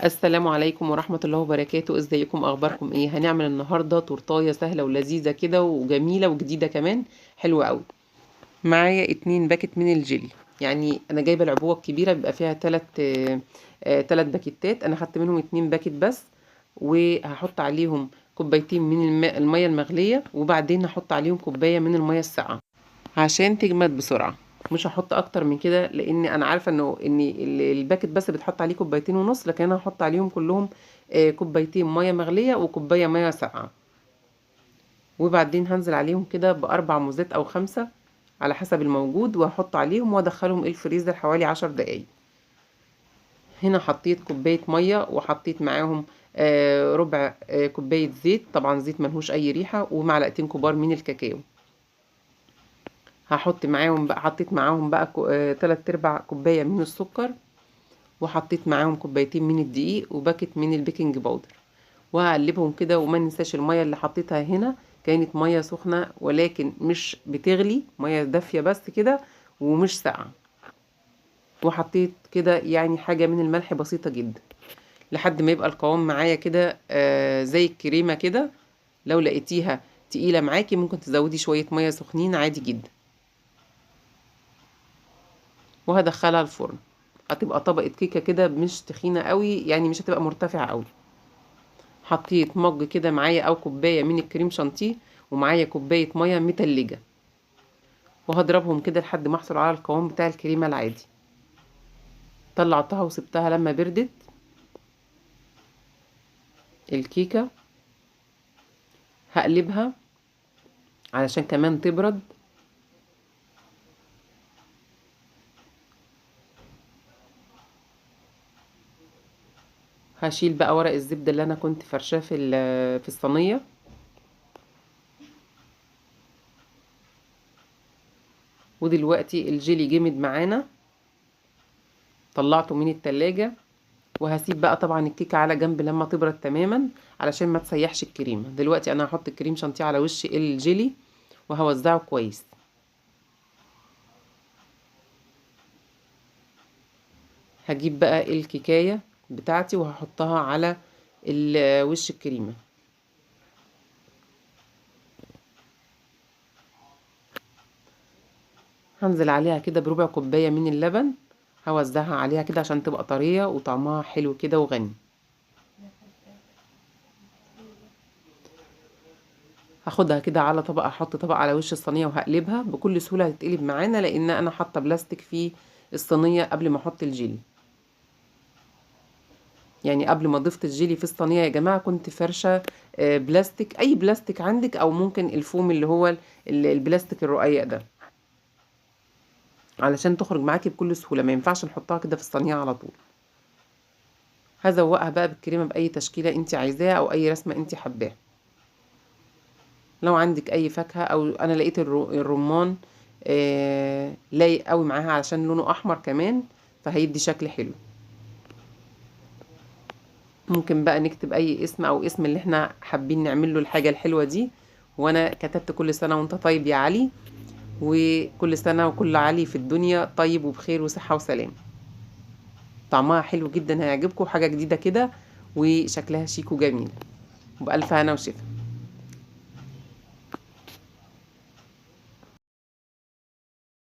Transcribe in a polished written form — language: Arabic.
السلام عليكم ورحمة الله وبركاته. ازيكم؟ اخباركم ايه؟ هنعمل النهاردة تورتاية سهلة ولذيذة كده وجميلة وجديدة كمان، حلوة قوي. معايا 2 باكت من الجيلي. يعني انا جايبة العبوة الكبيرة بيبقى فيها 3 باكيتات. انا خدت منهم 2 باكت بس، وهحط عليهم كوبايتين من المية المغلية، وبعدين هحط عليهم كوباية من المية الساقعة عشان تجمد بسرعة. مش هحط اكتر من كده لان انا عارفه ان الباكت بس بتحط عليه كوبايتين ونص، لكن انا هحط عليهم كلهم كوبايتين ميه مغليه وكوبايه ميه ساقعه. وبعدين هنزل عليهم كده ب4 موزات او 5 على حسب الموجود، وهحط عليهم وادخلهم الفريزر حوالي 10 دقايق. هنا حطيت كوبايه ميه وحطيت معاهم ربع كوبايه زيت، طبعا زيت ملهوش اي ريحه، ومعلقتين كبار من الكاكاو. حطيت معاهم بقى 3/4 كوباية من السكر، وحطيت معاهم كوبايتين من الدقيق وباكت من البيكنج باودر، وهقلبهم كده. وما ننساش المية اللي حطيتها هنا كانت مية سخنة، ولكن مش بتغلي، مية دافية بس كده ومش ساقعة. وحطيت كده يعني حاجة من الملح بسيطة جدا لحد ما يبقى القوام معايا كده زي الكريمة كده. لو لقيتيها تقيلة معاكي ممكن تزودي شوية مية سخنين عادي جدا، وهدخلها الفرن. هتبقى طبقة كيكة كده مش تخينة قوي، يعني مش هتبقى مرتفعة قوي. حطيت مج كده معايا او كوباية من الكريم شانتيه، ومعايا كوباية مية متلجة، وهضربهم كده لحد ما احصل على القوام بتاع الكريمة العادي. طلعتها وسبتها لما بردت الكيكة. هقلبها علشان كمان تبرد. هشيل بقى ورق الزبدة اللي انا كنت فرشاه في الصينية. ودلوقتي الجيلي جمد معانا، طلعته من التلاجة. وهسيب بقى طبعا الكيكة على جنب لما تبرد تماما علشان ما تسيحش الكريمة. دلوقتي انا هحط الكريم شانتيه على وش الجيلي وهوزعه كويس. هجيب بقى الكيكاية بتاعتي وهحطها على وش الكريمة. هنزل عليها كده بربع كوباية من اللبن، هوزعها عليها كده عشان تبقى طرية وطعمها حلو كده وغني. هاخدها كده على طبق، احط طبق على وش الصينية وهقلبها بكل سهولة. هتتقلب معانا لان انا حاطة بلاستيك في الصينية قبل ما احط الجيلي. يعني قبل ما ضفت الجيلي في الصينية يا جماعة كنت فرشة بلاستيك، اي بلاستيك عندك، او ممكن الفوم اللي هو البلاستيك الرقيق ده، علشان تخرج معاكي بكل سهولة. ما ينفعش نحطها كده في الصينية على طول. هزوقها بقى بالكريمة بأي تشكيلة انت عايزاها او اي رسمة انت حباها. لو عندك اي فاكهة، او انا لقيت الرمان لايق قوي معاها علشان لونه احمر كمان، فهيدي شكل حلو. ممكن بقى نكتب اي اسم او اسم اللي احنا حابين نعمل له الحاجة الحلوة دي. وانا كتبت كل سنة وانت طيب يا علي، وكل سنة وكل علي في الدنيا طيب وبخير وصحة وسلام. طعمها حلو جدا، هيعجبكم، حاجة جديدة كده وشكلها شيك وجميل. وبألف هنا وشفا.